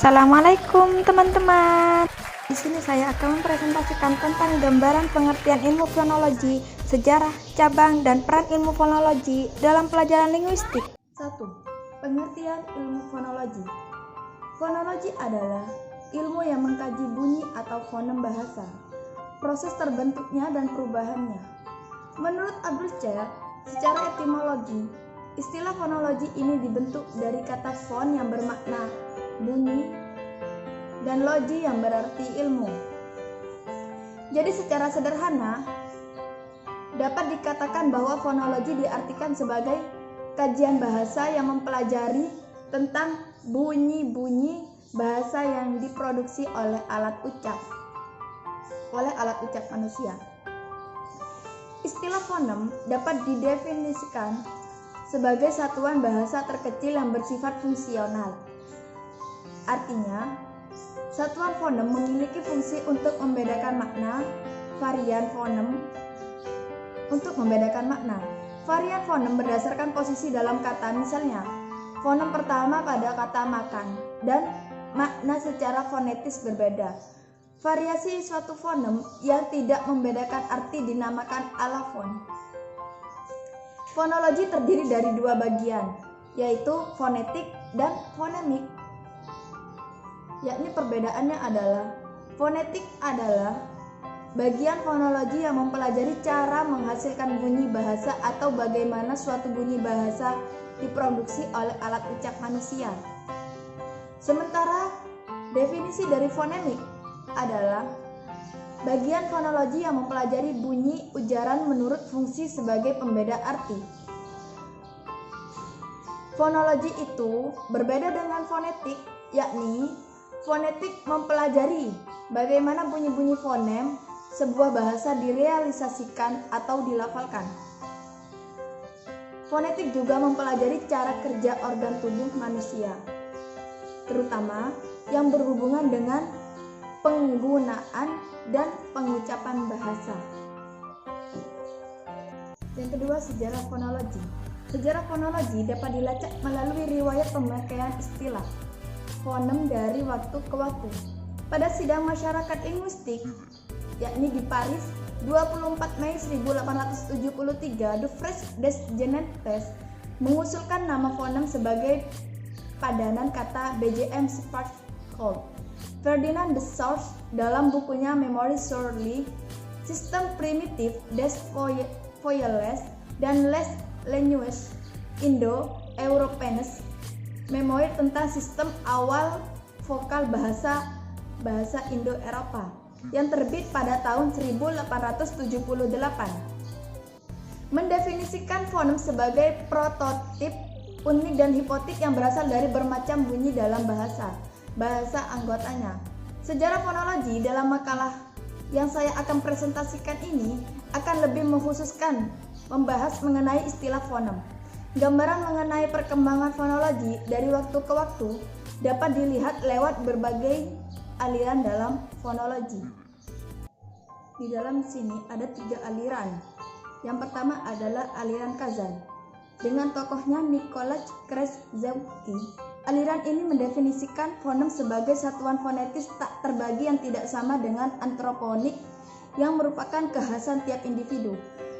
Assalamualaikum teman-teman. Di sini saya akan mempresentasikan tentang gambaran pengertian ilmu fonologi, sejarah, cabang, dan peran ilmu fonologi dalam pelajaran linguistik. 1. Pengertian ilmu fonologi. Fonologi adalah ilmu yang mengkaji bunyi atau fonem bahasa, proses terbentuknya dan perubahannya. Menurut Abdul Chair, secara etimologi, istilah fonologi ini dibentuk dari kata fon yang bermakna bunyi dan logi yang berarti ilmu. Jadi secara sederhana dapat dikatakan bahwa fonologi diartikan sebagai kajian bahasa yang mempelajari tentang bunyi-bunyi bahasa yang diproduksi oleh alat ucap manusia. Istilah fonem dapat didefinisikan sebagai satuan bahasa terkecil yang bersifat fungsional. Artinya, satuan fonem memiliki fungsi untuk membedakan makna. Varian fonem Varian fonem berdasarkan posisi dalam kata, misalnya fonem pertama pada kata makan dan makna secara fonetis berbeda. Variasi suatu fonem yang tidak membedakan arti dinamakan alafon. Fonologi terdiri dari dua bagian, yaitu fonetik dan fonemik. Yakni perbedaannya adalah fonetik adalah bagian fonologi yang mempelajari cara menghasilkan bunyi bahasa atau bagaimana suatu bunyi bahasa diproduksi oleh alat ucap manusia. Sementara definisi dari fonemik adalah bagian fonologi yang mempelajari bunyi ujaran menurut fungsi sebagai pembeda arti. Fonologi itu berbeda dengan fonetik, yakni fonetik mempelajari bagaimana bunyi-bunyi fonem sebuah bahasa direalisasikan atau dilafalkan. Fonetik juga mempelajari cara kerja organ tubuh manusia, terutama yang berhubungan dengan penggunaan dan pengucapan bahasa. Yang kedua, sejarah fonologi. Sejarah fonologi dapat dilacak melalui riwayat pemakaian istilah fonem dari waktu ke waktu. Pada sidang masyarakat linguistik, yakni di Paris 24 Mei 1873, Dufresne des Genentes mengusulkan nama fonem sebagai padanan kata BGM Sparkle. Ferdinand de Saussure dalam bukunya Memoire sur le système primitif des voyelles dan les langues indo-européennes, Memoir tentang sistem awal vokal bahasa Indo-Eropa, yang terbit pada tahun 1878, mendefinisikan fonem sebagai prototip unik dan hipotik yang berasal dari bermacam bunyi dalam bahasa anggotanya. Sejarah fonologi dalam makalah yang saya akan presentasikan ini akan lebih mengkhususkan membahas mengenai istilah fonem. Gambaran mengenai perkembangan fonologi dari waktu ke waktu dapat dilihat lewat berbagai aliran dalam fonologi. Di dalam sini ada 3 aliran. Yang pertama adalah aliran Kazan dengan tokohnya Nikolaj Krasicki. Aliran ini mendefinisikan fonem sebagai satuan fonetis tak terbagi yang tidak sama dengan antroponik yang merupakan kekhasan tiap individu.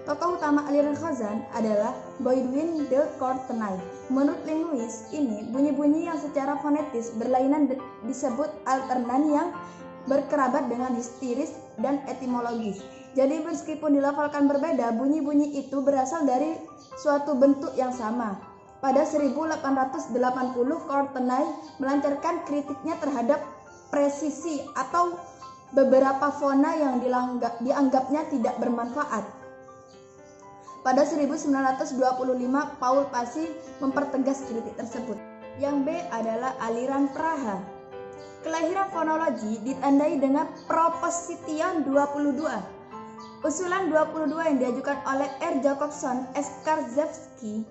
Tokoh utama aliran Kazan adalah Baudouin de Courtenay. Menurut linguis ini, bunyi-bunyi yang secara fonetis berlainan disebut alternan yang berkerabat dengan histeris dan etimologis. Jadi meskipun dilafalkan berbeda, bunyi-bunyi itu berasal dari suatu bentuk yang sama. Pada 1880, Courtenay melancarkan kritiknya terhadap presisi atau beberapa fona yang dianggapnya tidak bermanfaat. Pada 1925, Paul Passy mempertegas kritik tersebut. Yang B adalah aliran Praha. Kelahiran fonologi ditandai dengan Proposition 22. Usulan 22 yang diajukan oleh R. Jacobson, S. Karzewski,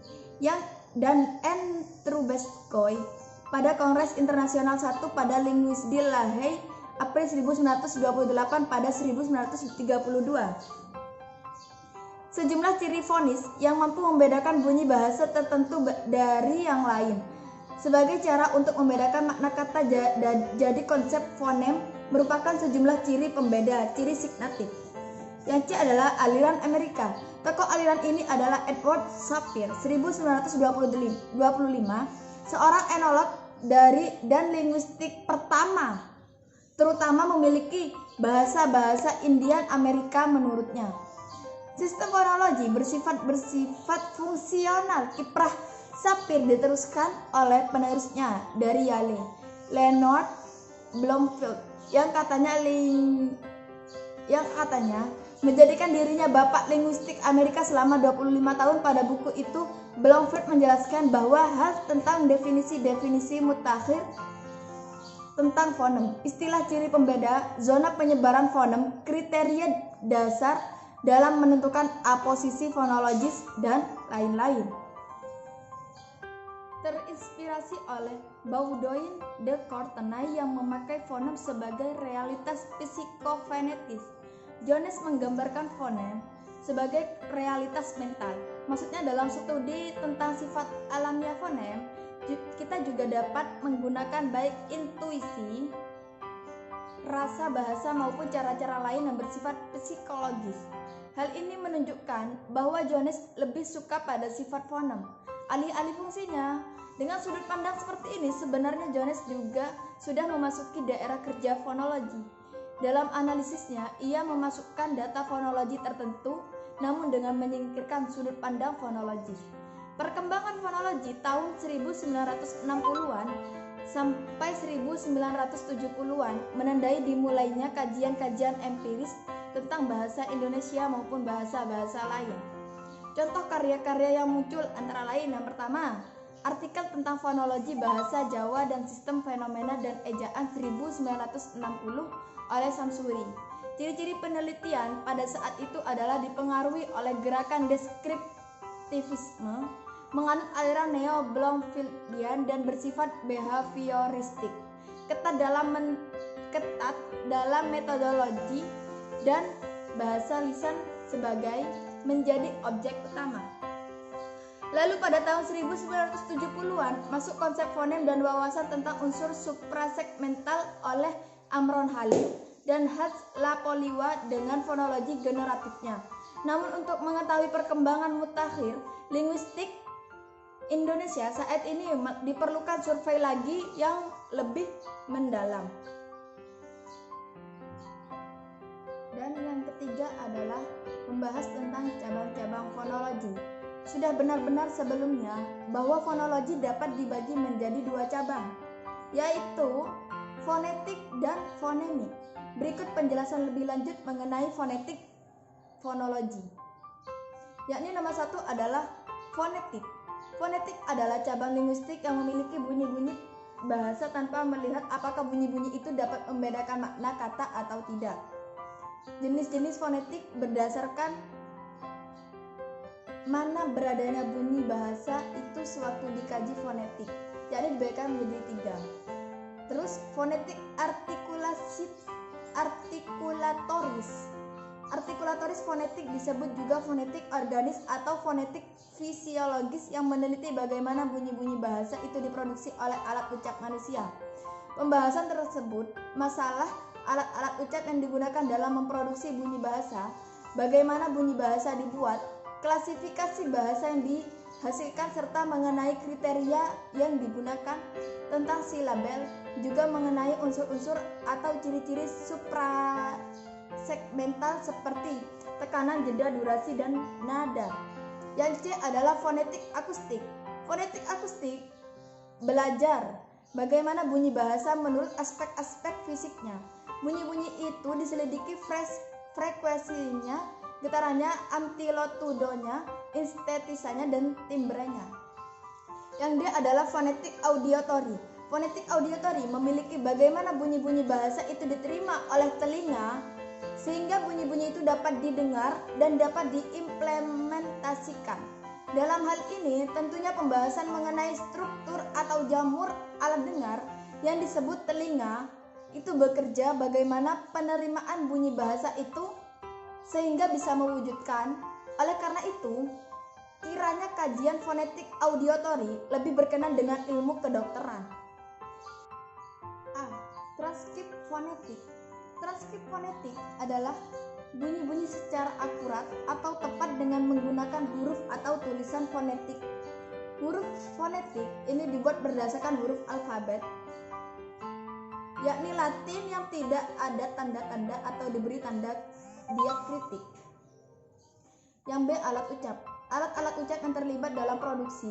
dan N. Trubetskoy pada Kongres Internasional 1 pada Linguis di La Haye, April 1928 pada 1932. Sejumlah ciri fonis yang mampu membedakan bunyi bahasa tertentu dari yang lain. Sebagai cara untuk membedakan makna kata, jadi konsep fonem merupakan sejumlah ciri pembeda, ciri signatif. Yang C adalah aliran Amerika. Tokoh aliran ini adalah Edward Sapir, 1925, seorang enolog dan linguistik pertama, terutama memiliki bahasa-bahasa Indian Amerika menurutnya. Sistem fonologi bersifat fungsional. Kiprah Sapir diteruskan oleh penerusnya dari Yale, Leonard Bloomfield, yang katanya menjadikan dirinya bapak linguistik Amerika selama 25 tahun. Pada buku itu, Bloomfield menjelaskan bahwa hal tentang definisi-definisi mutakhir tentang fonem, istilah ciri pembeda, zona penyebaran fonem, kriteria dasar dalam menentukan aposisi fonologis, dan lain-lain. Terinspirasi oleh Baudouin de Courtenay yang memakai fonem sebagai realitas psikofonetis, Jones menggambarkan fonem sebagai realitas mental. Maksudnya dalam studi tentang sifat alamiah fonem, kita juga dapat menggunakan baik intuisi, rasa bahasa maupun cara-cara lain yang bersifat psikologis. Hal ini menunjukkan bahwa Jones lebih suka pada sifat fonem, alih-alih fungsinya. Dengan sudut pandang seperti ini, sebenarnya Jones juga sudah memasuki daerah kerja fonologi. Dalam analisisnya, ia memasukkan data fonologi tertentu, namun dengan menyingkirkan sudut pandang fonologis. Perkembangan fonologi tahun 1960-an sampai 1970-an menandai dimulainya kajian-kajian empiris tentang bahasa Indonesia maupun bahasa-bahasa lain. Contoh karya-karya yang muncul antara lain, yang pertama, artikel tentang fonologi bahasa Jawa dan sistem fenomena dan ejaan 1960 oleh Samsuri. Ciri-ciri penelitian pada saat itu adalah dipengaruhi oleh gerakan deskriptivisme, menganut aliran neo-Bloomfieldian dan bersifat behavioristik, ketat dalam metodologi dan bahasa lisan sebagai menjadi objek utama. Lalu pada tahun 1970-an masuk konsep fonem dan wawasan tentang unsur suprasegmental oleh Amron Halim dan Hans Lapoliwa dengan fonologi generatifnya. Namun untuk mengetahui perkembangan mutakhir linguistik Indonesia saat ini diperlukan survei lagi yang lebih mendalam. Dan yang ketiga adalah membahas tentang cabang-cabang fonologi. Sudah benar-benar sebelumnya bahwa fonologi dapat dibagi menjadi dua cabang, yaitu fonetik dan fonemik. Berikut penjelasan lebih lanjut mengenai fonetik fonologi. Yakni nomor satu adalah fonetik. Fonetik adalah cabang linguistik yang memiliki bunyi-bunyi bahasa tanpa melihat apakah bunyi-bunyi itu dapat membedakan makna kata atau tidak. Jenis-jenis fonetik berdasarkan mana beradanya bunyi bahasa itu sewaktu dikaji fonetik, jadi dibedakan menjadi tiga. Terus fonetik artikulatoris. Artikulatoris fonetik disebut juga fonetik organis atau fonetik fisiologis yang meneliti bagaimana bunyi-bunyi bahasa itu diproduksi oleh alat ucap manusia. Pembahasan tersebut masalah alat-alat ucap yang digunakan dalam memproduksi bunyi bahasa, bagaimana bunyi bahasa dibuat, klasifikasi bahasa yang dihasilkan serta mengenai kriteria yang digunakan tentang silabel, juga mengenai unsur-unsur atau ciri-ciri suprasegmental seperti tekanan, jeda, durasi, dan nada. Yang C adalah fonetik akustik. Fonetik akustik belajar bagaimana bunyi bahasa menurut aspek-aspek fisiknya. Bunyi-bunyi itu diselidiki frekuensinya, getarannya, amplitudonya, estetisanya, dan timbrenya. Yang D adalah fonetik auditory. Fonetik auditory memiliki bagaimana bunyi-bunyi bahasa itu diterima oleh telinga sehingga bunyi-bunyi itu dapat didengar dan dapat diimplementasikan. Dalam hal ini tentunya pembahasan mengenai struktur atau jamur alat dengar yang disebut telinga itu bekerja bagaimana penerimaan bunyi bahasa itu sehingga bisa mewujudkan. Oleh karena itu, kiranya kajian fonetik auditory lebih berkenan dengan ilmu kedokteran. A. Transkrip fonetik. Transkrip fonetik adalah bunyi-bunyi secara akurat atau tepat dengan menggunakan huruf atau tulisan fonetik. Huruf fonetik ini dibuat berdasarkan huruf alfabet, yakni Latin yang tidak ada tanda-tanda atau diberi tanda diakritik. Yang B. Alat ucap. Alat-alat ucap yang terlibat dalam produksi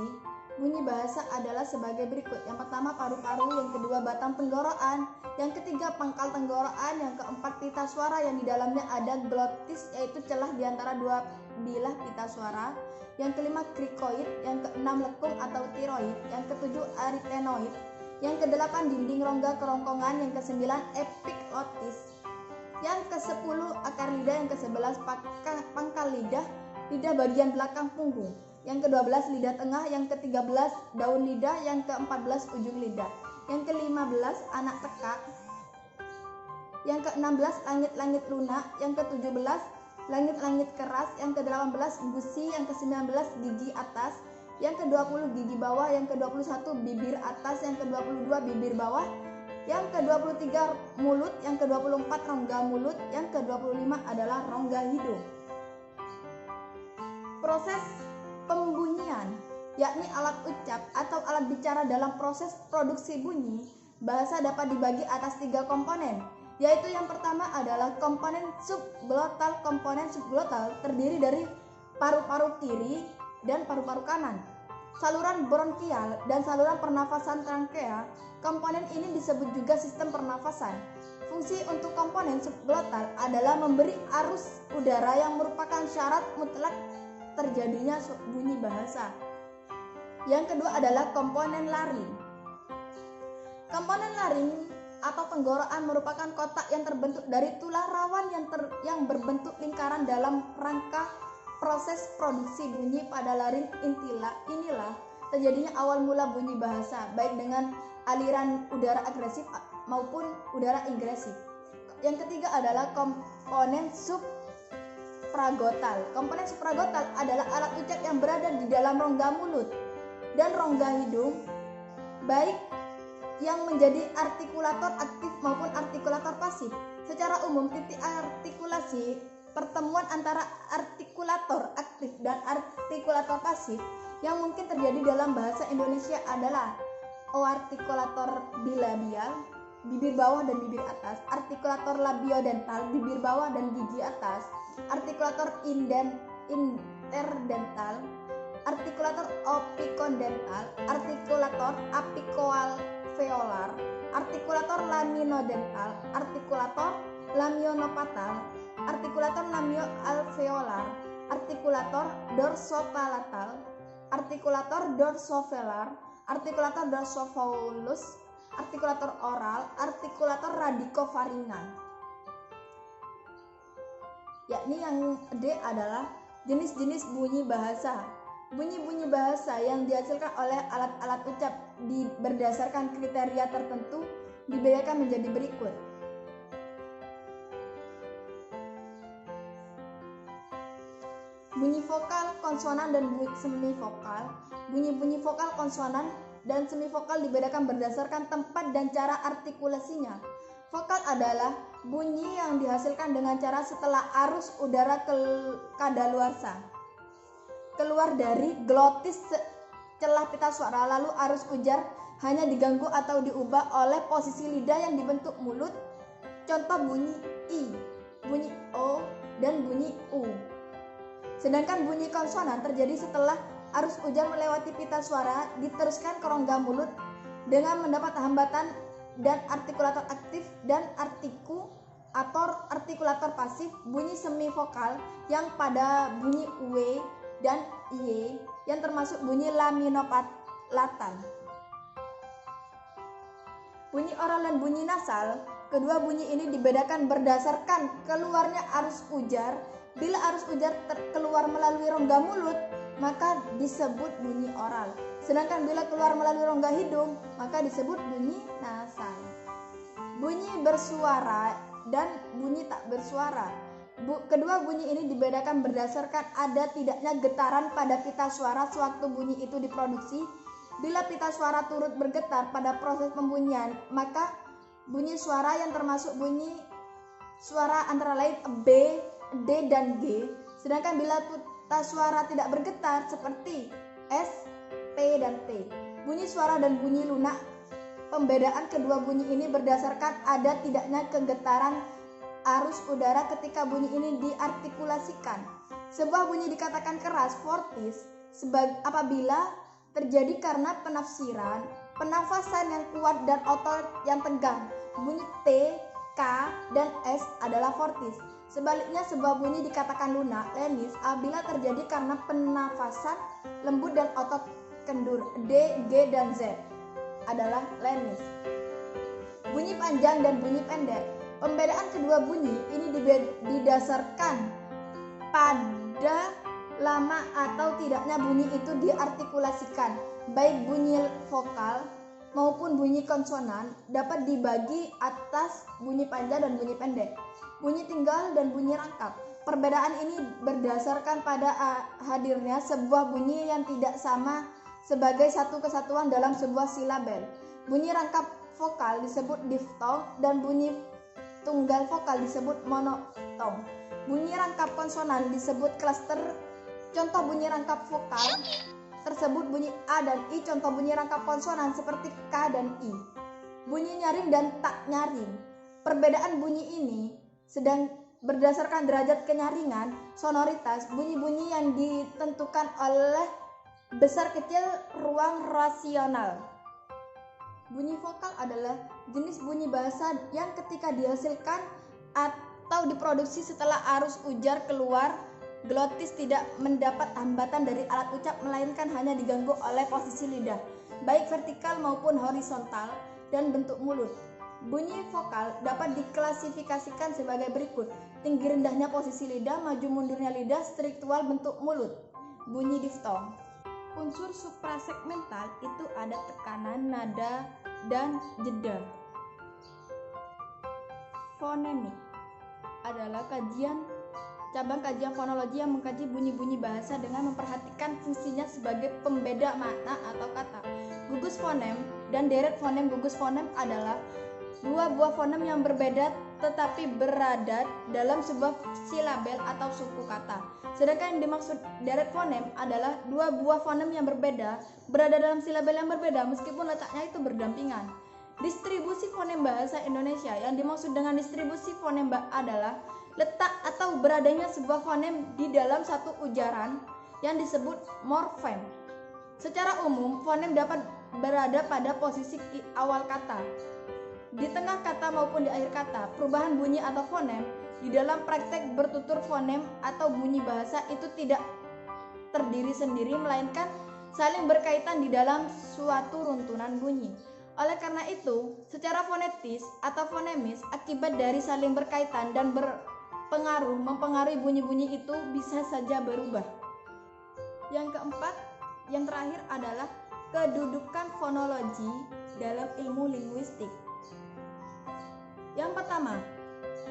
bunyi bahasa adalah sebagai berikut. Yang pertama paru-paru, yang kedua batang tenggorokan, yang ketiga pangkal tenggorokan, yang keempat pita suara yang di dalamnya ada glotis yaitu celah di antara dua bilah pita suara, yang kelima krikoid, yang keenam lekung atau tiroid, yang ketujuh arytenoid, yang kedelapan dinding rongga kerongkongan, yang kesembilan epiglotis, yang ke-10 akar lidah, yang ke-11 pangkal lidah bagian belakang punggung, yang ke-12 lidah tengah, yang ke-13 daun lidah, yang ke-14 ujung lidah, yang ke-15 anak tekak, yang ke-16 langit-langit lunak, yang ke-17 langit-langit keras, yang ke-18 gusi, yang ke-19 gigi atas, yang ke-20 gigi bawah, yang ke-21 bibir atas, yang ke-22 bibir bawah, yang ke-23 mulut, yang ke-24 rongga mulut, yang ke-25 adalah rongga hidung. Proses pembunyian, yakni alat ucap atau alat bicara dalam proses produksi bunyi bahasa dapat dibagi atas 3 komponen, yaitu yang pertama adalah komponen subglotal. Komponen subglotal terdiri dari paru-paru kiri dan paru-paru kanan, saluran bronkial dan saluran pernafasan trankea. Komponen ini disebut juga sistem pernafasan. Fungsi untuk komponen subglotal adalah memberi arus udara yang merupakan syarat mutlak terjadinya bunyi bahasa. Yang kedua adalah komponen laring. Komponen laring atau tenggorokan merupakan kotak yang terbentuk dari tulang rawan yang berbentuk lingkaran dalam rangka proses produksi bunyi pada laring. Inilah terjadinya awal mula bunyi bahasa, baik dengan aliran udara agresif maupun udara ingresif. Yang ketiga adalah komponen supragotal. Komponen supragotal adalah alat ucap yang berada di dalam rongga mulut dan rongga hidung, baik yang menjadi artikulator aktif maupun artikulator pasif. Secara umum, titik artikulasi pertemuan antara artikulator aktif dan artikulator pasif yang mungkin terjadi dalam bahasa Indonesia adalah artikulator bilabial, bibir bawah dan bibir atas, artikulator labiodental, bibir bawah dan gigi atas, artikulator interdental, artikulator opikondental, artikulator apikoalveolar, artikulator laminodental, artikulator lamionopatal, artikulator lamioalveolar, artikulator dorsopalatal, artikulator dorsovelar, artikulator dorsovaulus, artikulator oral, artikulator radikofaringan. Yakni yang D adalah jenis-jenis bunyi bahasa. Bunyi-bunyi bahasa yang dihasilkan oleh alat-alat ucap berdasarkan kriteria tertentu dibedakan menjadi berikut. Bunyi vokal, konsonan, dan semivokal. Bunyi-bunyi vokal, konsonan, dan semivokal dibedakan berdasarkan tempat dan cara artikulasinya. Vokal adalah bunyi yang dihasilkan dengan cara setelah arus udara kadaluarsa keluar dari glotis celah pita suara, lalu arus ujar hanya diganggu atau diubah oleh posisi lidah yang dibentuk mulut. Contoh bunyi I, bunyi O, dan bunyi U. Sedangkan bunyi konsonan terjadi setelah arus ujar melewati pita suara diteruskan ke rongga mulut dengan mendapat hambatan dan artikulator aktif dan artikulator pasif. Bunyi semivokal yang pada bunyi W dan Y yang termasuk bunyi laminopalatal. Bunyi oral dan bunyi nasal, kedua bunyi ini dibedakan berdasarkan keluarnya arus ujar. Bila arus ujar keluar melalui rongga mulut, maka disebut bunyi oral. Sedangkan bila keluar melalui rongga hidung, maka disebut bunyi nasal. Bunyi bersuara dan bunyi tak bersuara. Kedua bunyi ini dibedakan berdasarkan ada tidaknya getaran pada pita suara sewaktu bunyi itu diproduksi. Bila pita suara turut bergetar pada proses pembunyian, maka bunyi suara yang termasuk bunyi suara antara lain B, D, dan G. Sedangkan bila pita suara tidak bergetar seperti S, P, dan T. Bunyi suara dan bunyi lunak. Pembedaan kedua bunyi ini berdasarkan ada tidaknya kegetaran arus udara ketika bunyi ini diartikulasikan. Sebuah bunyi dikatakan keras, fortis, apabila terjadi karena penafasan yang kuat dan otot yang tegang. Bunyi T, K, dan S adalah fortis. Sebaliknya sebuah bunyi dikatakan lunak, lenis, apabila terjadi karena penafasan lembut dan otot kendur. D, G, dan Z adalah lenis. Bunyi panjang dan bunyi pendek. Pembedaan kedua bunyi ini didasarkan pada lama atau tidaknya bunyi itu diartikulasikan. Baik bunyi vokal maupun bunyi konsonan dapat dibagi atas bunyi panjang dan bunyi pendek, bunyi tinggal dan bunyi rangkap. Perbedaan ini berdasarkan pada hadirnya sebuah bunyi yang tidak sama sebagai satu kesatuan dalam sebuah silabel. Bunyi rangkap vokal disebut diftong dan bunyi tunggal vokal disebut monotong. Bunyi rangkap konsonan disebut klaster. Contoh bunyi rangkap vokal tersebut bunyi A dan I. Contoh bunyi rangkap konsonan seperti K dan I. Bunyi nyaring dan tak nyaring. Perbedaan bunyi ini sedang berdasarkan derajat kenyaringan, sonoritas, bunyi-bunyi yang ditentukan oleh besar kecil ruang rasional. Bunyi vokal adalah jenis bunyi bahasa yang ketika dihasilkan atau diproduksi setelah arus ujar keluar, glotis tidak mendapat hambatan dari alat ucap melainkan hanya diganggu oleh posisi lidah, baik vertikal maupun horizontal, dan bentuk mulut. Bunyi vokal dapat diklasifikasikan sebagai berikut: tinggi rendahnya posisi lidah, maju mundurnya lidah, struktural bentuk mulut. Bunyi diftong. Unsur suprasegmental itu ada tekanan, nada, dan jeda. Fonemik adalah cabang kajian fonologi yang mengkaji bunyi-bunyi bahasa dengan memperhatikan fungsinya sebagai pembeda makna atau kata. Gugus fonem dan deret fonem. Gugus fonem adalah dua buah fonem yang berbeda tetapi berada dalam sebuah silabel atau suku kata. Sedangkan yang dimaksud deret fonem adalah dua buah fonem yang berbeda berada dalam silabel yang berbeda meskipun letaknya itu berdampingan. Distribusi fonem bahasa Indonesia. Yang dimaksud dengan distribusi fonem adalah letak atau beradanya sebuah fonem di dalam satu ujaran yang disebut morfem. Secara umum, fonem dapat berada pada posisi awal kata, di tengah kata maupun di akhir kata. Perubahan bunyi atau fonem di dalam praktek bertutur fonem atau bunyi bahasa itu tidak terdiri sendiri melainkan saling berkaitan di dalam suatu runtunan bunyi. Oleh karena itu, secara fonetis atau fonemis, akibat dari saling berkaitan dan mempengaruhi bunyi-bunyi itu bisa saja berubah. Yang keempat, yang terakhir adalah kedudukan fonologi dalam ilmu linguistik. Yang pertama,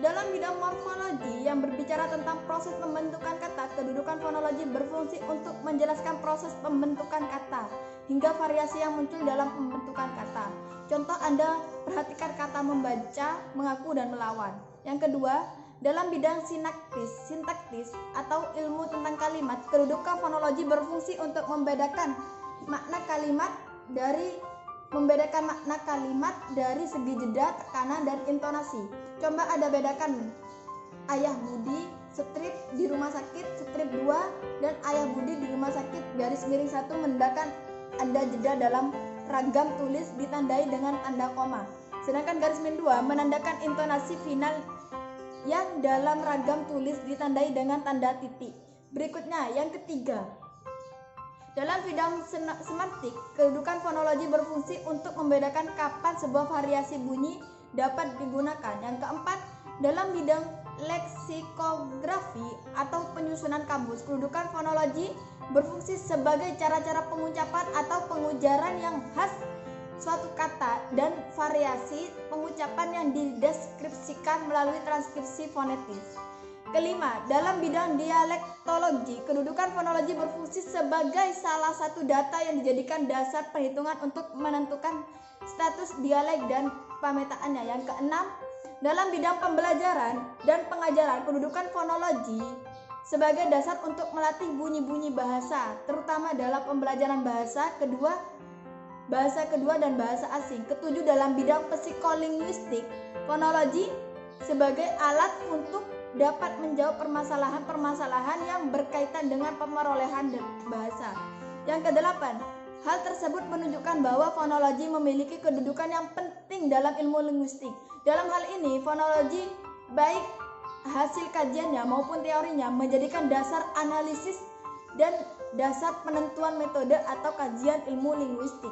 dalam bidang morfologi yang berbicara tentang proses pembentukan kata, kedudukan fonologi berfungsi untuk menjelaskan proses pembentukan kata hingga variasi yang muncul dalam pembentukan kata. Contoh, Anda perhatikan kata membaca, mengaku, dan melawan. Yang kedua, dalam bidang sintaktis atau ilmu tentang kalimat, kedudukan fonologi berfungsi untuk membedakan makna kalimat dari segi jeda, tekanan, dan intonasi. Coba Anda bedakan ayah Budi strip di rumah sakit strip 2 dan ayah Budi di rumah sakit garis miring 1 menandakan Anda jeda dalam ragam tulis ditandai dengan tanda koma. Sedangkan garis miring 2 menandakan intonasi final yang dalam ragam tulis ditandai dengan tanda titik. Berikutnya, yang ketiga. Dalam bidang semantik, kedudukan fonologi berfungsi untuk membedakan kapan sebuah variasi bunyi dapat digunakan. Yang keempat, dalam bidang leksikografi atau penyusunan kamus, kedudukan fonologi berfungsi sebagai cara-cara pengucapan atau pengujaran yang khas suatu kata dan variasi pengucapan yang dideskripsikan melalui transkripsi fonetis. Kelima, dalam bidang dialektologi, kedudukan fonologi berfungsi sebagai salah satu data yang dijadikan dasar perhitungan untuk menentukan status dialek dan pemetaannya. Yang keenam, dalam bidang pembelajaran dan pengajaran, kedudukan fonologi sebagai dasar untuk melatih bunyi-bunyi bahasa, terutama dalam pembelajaran bahasa kedua dan bahasa asing. Ketujuh, dalam bidang psikolinguistik, fonologi sebagai alat untuk dapat menjawab permasalahan-permasalahan yang berkaitan dengan pemerolehan bahasa. Yang kedelapan, hal tersebut menunjukkan bahwa fonologi memiliki kedudukan yang penting dalam ilmu linguistik. Dalam hal ini, fonologi baik hasil kajiannya maupun teorinya menjadikan dasar analisis dan dasar penentuan metode atau kajian ilmu linguistik.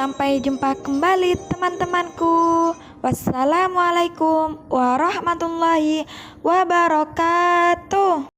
Sampai jumpa kembali teman-temanku. Wassalamualaikum warahmatullahi wabarakatuh.